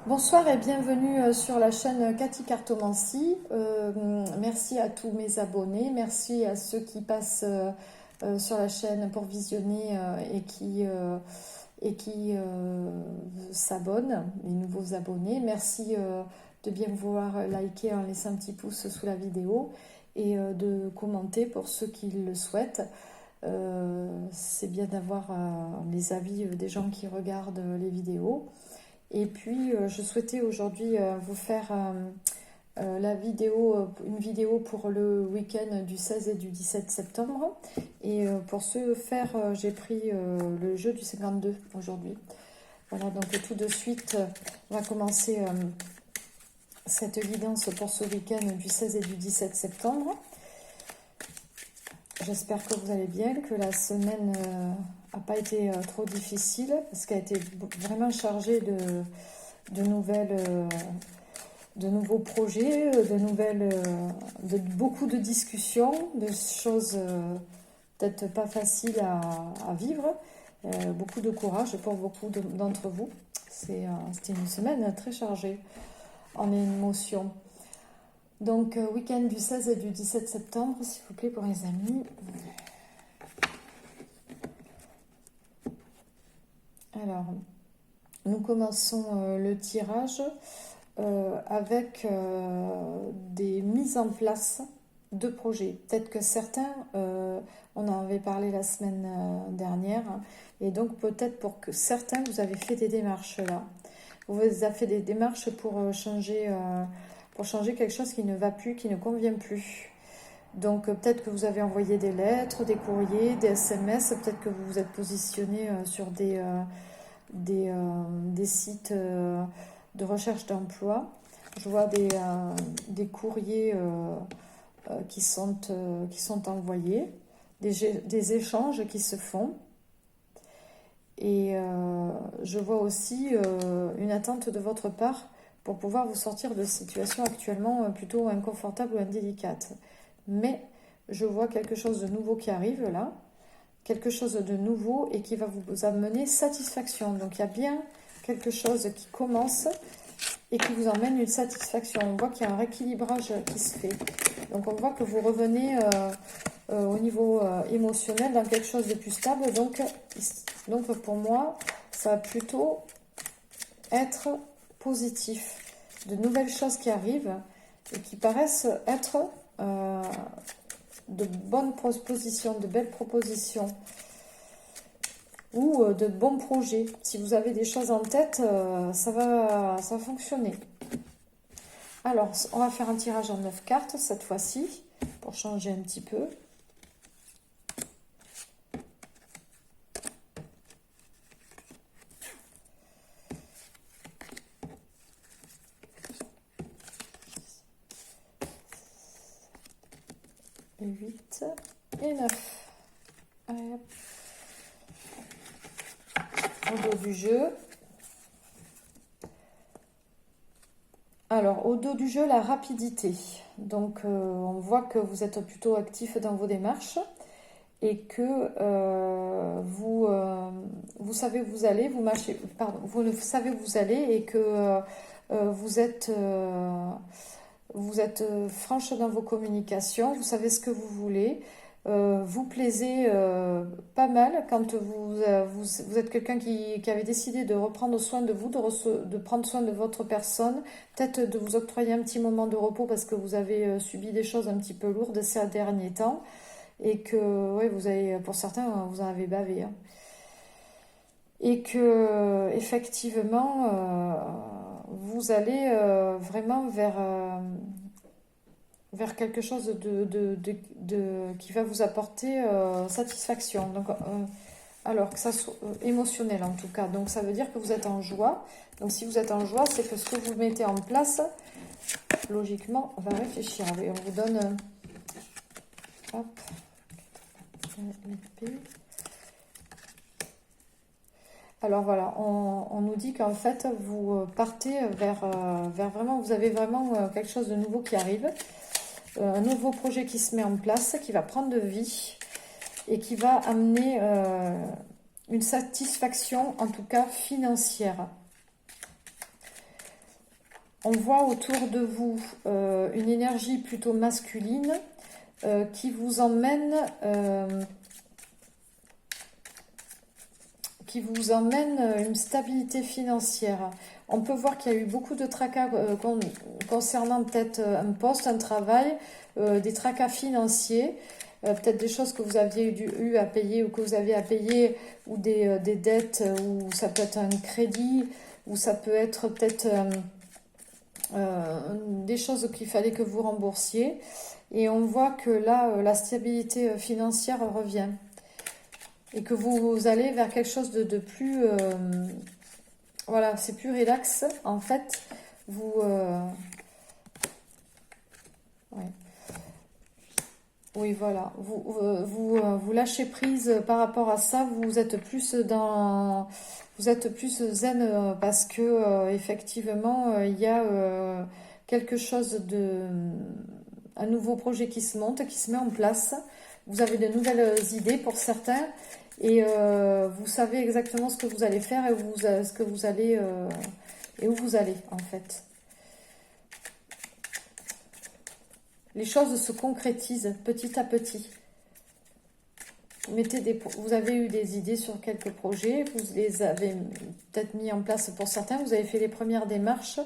Bonsoir et bienvenue sur la chaîne Cathy Cartomancie. Merci à tous mes abonnés, merci à ceux qui passent sur la chaîne pour visionner et qui s'abonnent, les nouveaux abonnés. Merci de bien vouloir liker en laissant un petit pouce sous la vidéo et de commenter pour ceux qui le souhaitent. C'est bien d'avoir les avis des gens qui regardent les vidéos. Et puis, je souhaitais aujourd'hui vous faire une vidéo pour le week-end du 16 et du 17 septembre. Et pour ce faire, j'ai pris le jeu du 52 aujourd'hui. Voilà, donc tout de suite, on va commencer cette guidance pour ce week-end du 16 et du 17 septembre. J'espère que vous allez bien, que la semaine n'a pas été trop difficile, parce qu'elle a été vraiment chargée de nouveaux projets, de beaucoup de discussions, de choses peut-être pas faciles à vivre. Beaucoup de courage pour beaucoup d'entre vous. C'était une semaine très chargée en émotions. Donc, week-end du 16 et du 17 septembre, s'il vous plaît, pour les amis. Alors, nous commençons le tirage avec des mises en place de projets. Peut-être que certains, on en avait parlé la semaine dernière, hein, et donc peut-être pour que certains, vous avez fait des démarches là. Vous avez fait des démarches pour changer quelque chose qui ne va plus, qui ne convient plus. Donc peut-être que vous avez envoyé des lettres, des courriers, des SMS, peut-être que vous vous êtes positionné sur des sites de recherche d'emploi. Je vois des courriers qui sont envoyés, des échanges qui se font. Et je vois aussi une attente de votre part pour pouvoir vous sortir de situation actuellement plutôt inconfortable ou indélicate. Mais je vois quelque chose de nouveau qui arrive là, quelque chose de nouveau et qui va vous amener satisfaction. Donc il y a bien quelque chose qui commence et qui vous emmène une satisfaction. On voit qu'il y a un rééquilibrage qui se fait. Donc on voit que vous revenez au niveau émotionnel dans quelque chose de plus stable. Donc pour moi, ça va plutôt être positif. De nouvelles choses qui arrivent et qui paraissent être de bonnes propositions, de belles propositions ou de bons projets. Si vous avez des choses en tête, ça va fonctionner. Alors, on va faire un tirage en 9 cartes cette fois-ci pour changer un petit peu. Et 8 et 9. Allez, hop. Au dos du jeu. Alors, au dos du jeu, la rapidité. Donc, on voit que vous êtes plutôt actif dans vos démarches et que vous savez où vous allez, vous savez où vous allez et que vous êtes franche dans vos communications, vous savez ce que vous voulez. Vous plaisez pas mal quand vous êtes quelqu'un qui avait décidé de reprendre soin de vous, de prendre soin de votre personne, peut-être de vous octroyer un petit moment de repos parce que vous avez subi des choses un petit peu lourdes ces derniers temps et que, ouais, vous avez, pour certains, vous en avez bavé. Hein. Et que, effectivement, vous allez vraiment vers quelque chose qui va vous apporter satisfaction. Donc, alors que ça soit émotionnel en tout cas. Donc ça veut dire que vous êtes en joie. Donc si vous êtes en joie, c'est que ce que vous mettez en place, logiquement, on va réfléchir. Allez, on vous donne... hop. Alors voilà, on nous dit qu'en fait, vous partez vers vraiment... Vous avez vraiment quelque chose de nouveau qui arrive. Un nouveau projet qui se met en place, qui va prendre de vie et qui va amener une satisfaction, en tout cas financière. On voit autour de vous une énergie plutôt masculine qui vous emmène une stabilité financière. On peut voir qu'il y a eu beaucoup de tracas concernant peut-être un poste, un travail, des tracas financiers, peut-être des choses que vous aviez eu à payer ou que vous avez à payer, ou des dettes, ou ça peut être un crédit, ou ça peut être peut-être des choses qu'il fallait que vous remboursiez. Et on voit que là, la stabilité financière revient. Et que vous allez vers quelque chose de plus... voilà, c'est plus relax. En fait, vous... ouais. Oui, voilà. Vous lâchez prise par rapport à ça. Vous êtes plus dans... Vous êtes plus zen parce que, effectivement, il y a quelque chose de... un nouveau projet qui se monte, qui se met en place. Vous avez de nouvelles idées pour certains. Et vous savez exactement ce que vous allez faire et ce que vous allez et où vous allez en fait. Les choses se concrétisent petit à petit. Vous avez eu des idées sur quelques projets, vous les avez peut-être mis en place pour certains, vous avez fait les premières démarches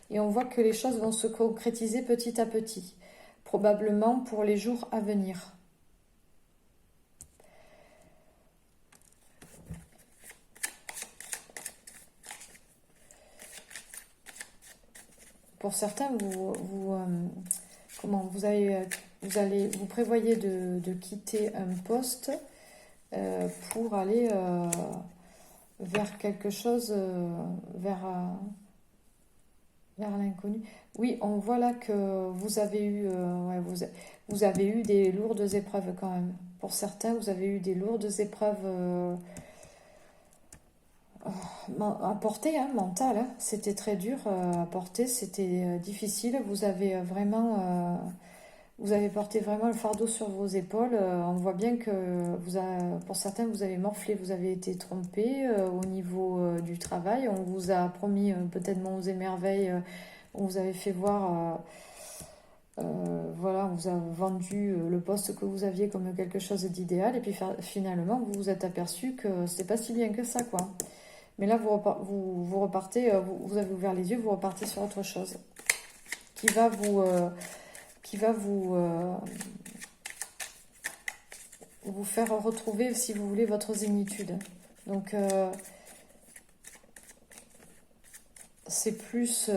et on voit que les choses vont se concrétiser petit à petit, probablement pour les jours à venir. Pour certains, vous prévoyez de quitter un poste pour aller vers quelque chose, vers l'inconnu. Oui, on voit là que vous avez eu, vous avez eu des lourdes épreuves quand même. Pour certains, vous avez eu des lourdes épreuves à porter, hein, mentale. Hein. C'était très dur à porter, c'était difficile. Vous avez porté vraiment le fardeau sur vos épaules. On voit bien que pour certains, vous avez morflé, vous avez été trompé au niveau du travail. On vous a promis peut-être monts et merveilles. On vous avait fait voir, voilà, on vous a vendu le poste que vous aviez comme quelque chose d'idéal. Et puis finalement, vous vous êtes aperçu que c'était pas si bien que ça, quoi. Mais là, vous repartez, vous avez ouvert les yeux, vous repartez sur autre chose qui va vous faire retrouver, si vous voulez, votre zénitude. Donc, c'est plus...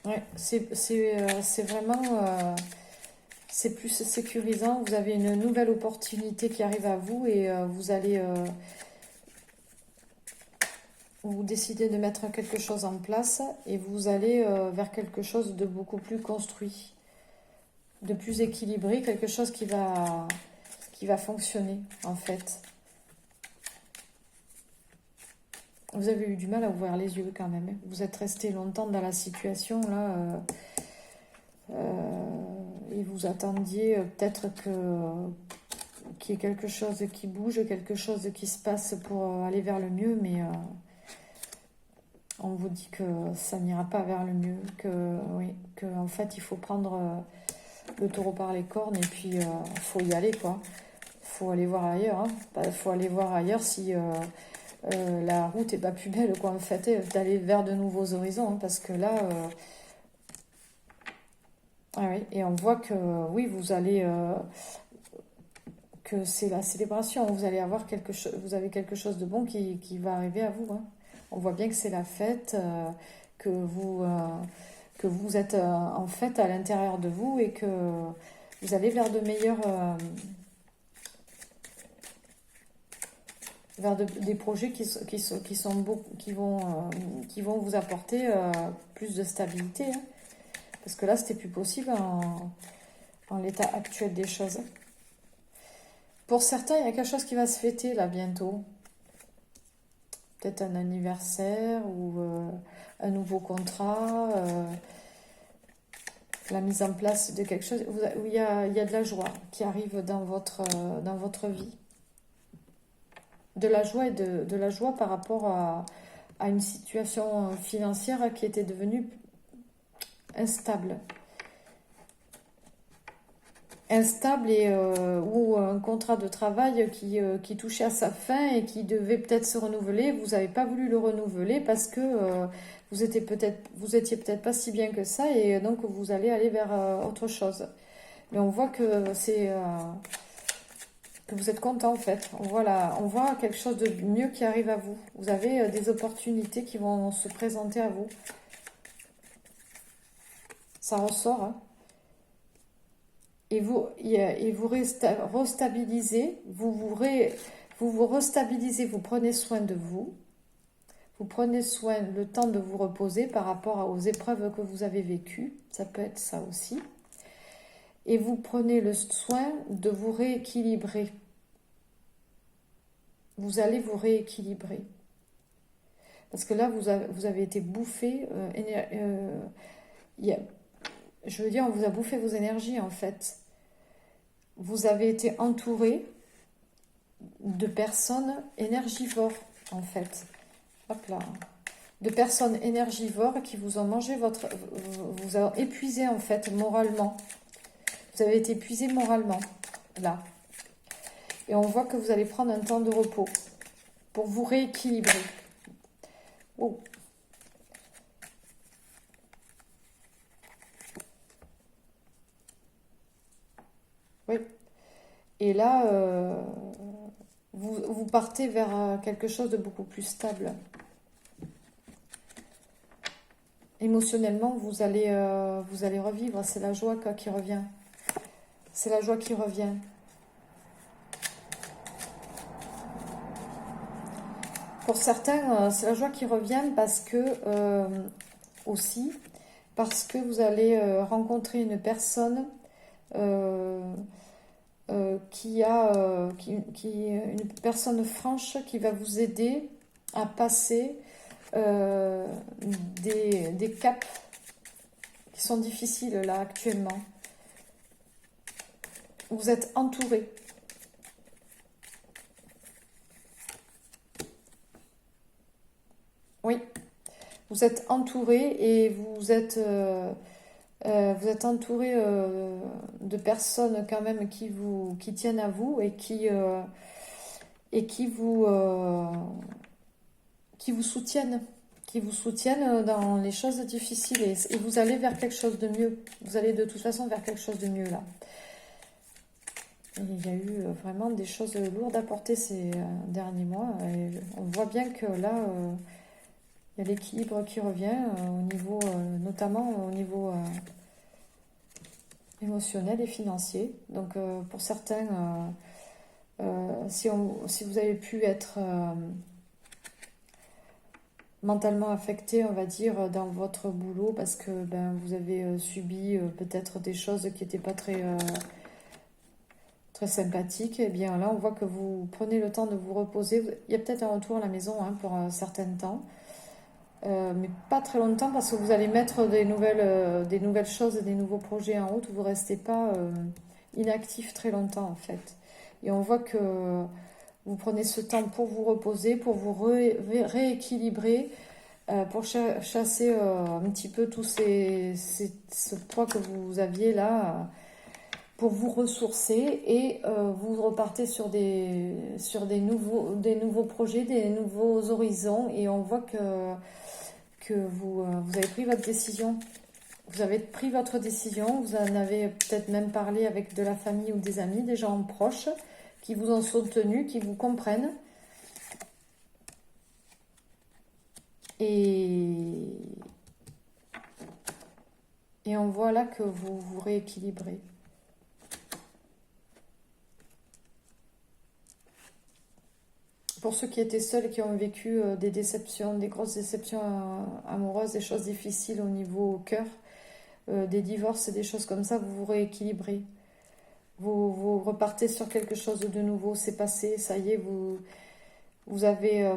ouais, c'est vraiment... c'est plus sécurisant. Vous avez une nouvelle opportunité qui arrive à vous et vous allez... vous décidez de mettre quelque chose en place et vous allez vers quelque chose de beaucoup plus construit, de plus équilibré, quelque chose qui va fonctionner en fait. Vous avez eu du mal à ouvrir les yeux quand même. Vous êtes resté longtemps dans la situation là et vous attendiez peut-être qu'il y ait quelque chose qui bouge, quelque chose qui se passe pour aller vers le mieux, mais on vous dit que ça n'ira pas vers le mieux, que en fait il faut prendre le taureau par les cornes et puis faut y aller quoi. Faut aller voir ailleurs, hein. Faut aller voir ailleurs si la route est pas plus belle quoi en fait, d'aller vers de nouveaux horizons, hein, parce que là ah oui, et on voit que oui vous allez que c'est la célébration, vous allez avoir quelque chose, vous avez quelque chose de bon qui va arriver à vous, hein. On voit bien que c'est la fête, que vous êtes en fête à l'intérieur de vous et que vous allez vers de meilleurs, vers des projets qui vont vous apporter plus de stabilité, hein. Parce que là, c'était plus possible en l'état actuel des choses. Pour certains, il y a quelque chose qui va se fêter là bientôt. Peut-être un anniversaire ou un nouveau contrat, la mise en place de quelque chose où il y a de la joie qui arrive dans votre vie. de la joie et de la joie par rapport à une situation financière qui était devenue instable. Instable et ou un contrat de travail qui touchait à sa fin et qui devait peut-être se renouveler. Vous n'avez pas voulu le renouveler parce que vous étiez peut-être pas si bien que ça et donc vous allez aller vers autre chose. Mais on voit que que vous êtes content en fait. On voit quelque chose de mieux qui arrive à vous. Vous avez des opportunités qui vont se présenter à vous. Ça ressort, hein. Et vous restabilisez, vous vous restabilisez, vous prenez soin de vous, vous prenez soin le temps de vous reposer par rapport aux épreuves que vous avez vécues, ça peut être ça aussi, et vous prenez le soin de vous rééquilibrer. Vous allez vous rééquilibrer. Parce que là, vous avez été bouffé, je veux dire, on vous a bouffé vos énergies en fait. Vous avez été entouré de personnes énergivores en fait. Hop là. De personnes énergivores qui vous ont mangé vous ont épuisé en fait moralement. Vous avez été épuisé moralement là. Et on voit que vous allez prendre un temps de repos pour vous rééquilibrer. Oh. Oui. Et là, vous partez vers quelque chose de beaucoup plus stable. Émotionnellement, vous allez revivre. C'est la joie qui revient. C'est la joie qui revient. Pour certains, c'est la joie qui revient parce que aussi parce que vous allez rencontrer une personne une personne franche qui va vous aider à passer des caps qui sont difficiles là actuellement. Vous êtes entouré. Oui, vous êtes entouré et vous êtes entouré de personnes quand même qui tiennent à vous et qui vous soutiennent. Qui vous soutiennent dans les choses difficiles. Et vous allez vers quelque chose de mieux. Vous allez de toute façon vers quelque chose de mieux là. Et il y a eu vraiment des choses lourdes à porter ces derniers mois. Et on voit bien que là, il y a l'équilibre qui revient au niveau, notamment au niveau émotionnel et financier. Donc pour certains, si vous avez pu être mentalement affecté, on va dire, dans votre boulot parce que vous avez subi peut-être des choses qui n'étaient pas très sympathiques, et bien là on voit que vous prenez le temps de vous reposer. Il y a peut-être un retour à la maison pour un certain temps. Mais pas très longtemps parce que vous allez mettre des nouvelles choses et des nouveaux projets en route. Vous ne restez pas inactif très longtemps en fait. Et on voit que vous prenez ce temps pour vous reposer, pour vous rééquilibrer, pour chasser un petit peu tout ce poids que vous aviez là, pour vous ressourcer et vous repartez sur des nouveaux projets, des nouveaux horizons. Et on voit que vous avez pris votre décision. Vous avez pris votre décision, vous en avez peut-être même parlé avec de la famille ou des amis, des gens proches qui vous ont soutenu, qui vous comprennent. Et on voit là que vous vous rééquilibrez. Pour ceux qui étaient seuls et qui ont vécu des déceptions, des grosses déceptions amoureuses, des choses difficiles au niveau cœur, des divorces et des choses comme ça, vous vous rééquilibrez. Vous repartez sur quelque chose de nouveau, c'est passé, ça y est, vous allez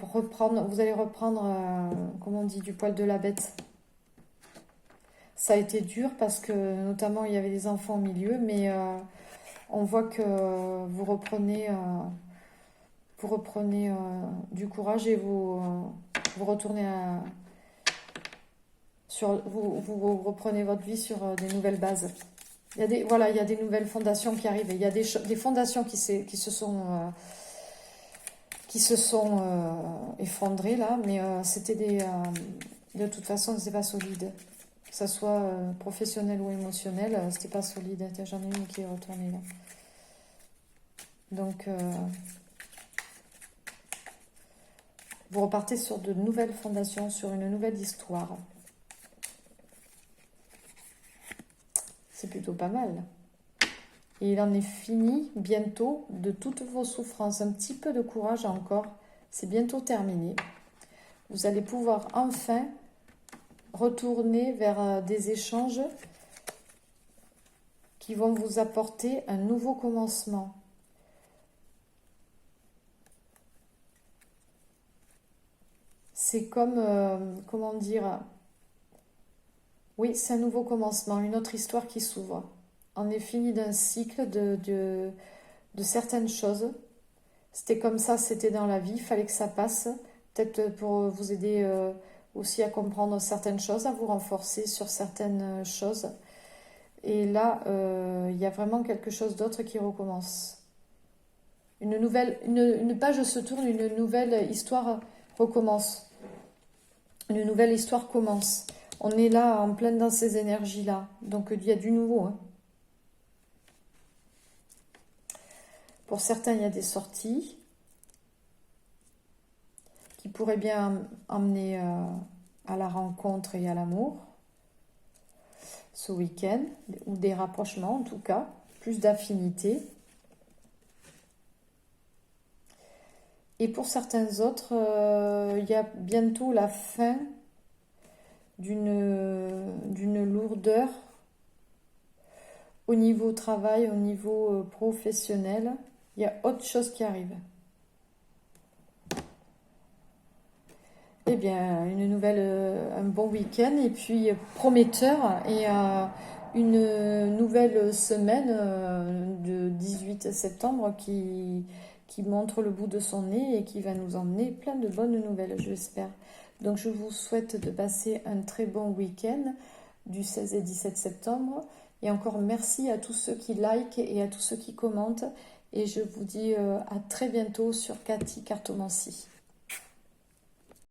reprendre, comme on dit, du poil de la bête. Ça a été dur parce que notamment il y avait des enfants au milieu, mais on voit que vous reprenez vous reprenez du courage et vous retournez vous reprenez votre vie sur des nouvelles bases. Il y a il y a des nouvelles fondations qui arrivent. Il y a des fondations qui se sont effondrées là, mais c'était de toute façon, c'était pas solide. Que ça soit professionnel ou émotionnel, c'était pas solide. J'en ai une qui est retournée là. Donc, vous repartez sur de nouvelles fondations, sur une nouvelle histoire. C'est plutôt pas mal. Et il en est fini bientôt de toutes vos souffrances. Un petit peu de courage encore. C'est bientôt terminé. Vous allez pouvoir enfin retourner vers des échanges qui vont vous apporter un nouveau commencement. C'est comme, comment dire, oui, c'est un nouveau commencement, une autre histoire qui s'ouvre. On est fini d'un cycle de certaines choses. C'était comme ça, c'était dans la vie, il fallait que ça passe. Peut-être pour vous aider aussi à comprendre certaines choses, à vous renforcer sur certaines choses. Et là, il y a vraiment quelque chose d'autre qui recommence. Une page se tourne, une nouvelle histoire recommence. Une nouvelle histoire commence. On est là en pleine dans ces énergies-là. Donc il y a du nouveau. Hein. Pour certains, il y a des sorties qui pourraient bien emmener à la rencontre et à l'amour ce week-end, ou des rapprochements en tout cas, plus d'affinité. Et pour certains autres, il y a bientôt la fin d'une lourdeur au niveau travail, au niveau professionnel. Il y a autre chose qui arrive. Eh bien, un bon week-end et puis prometteur et une nouvelle semaine de 18 septembre qui montre le bout de son nez et qui va nous emmener plein de bonnes nouvelles, je l'espère. Donc je vous souhaite de passer un très bon week-end du 16 et 17 septembre. Et encore merci à tous ceux qui likent et à tous ceux qui commentent. Et je vous dis à très bientôt sur Cathy Cartomancie.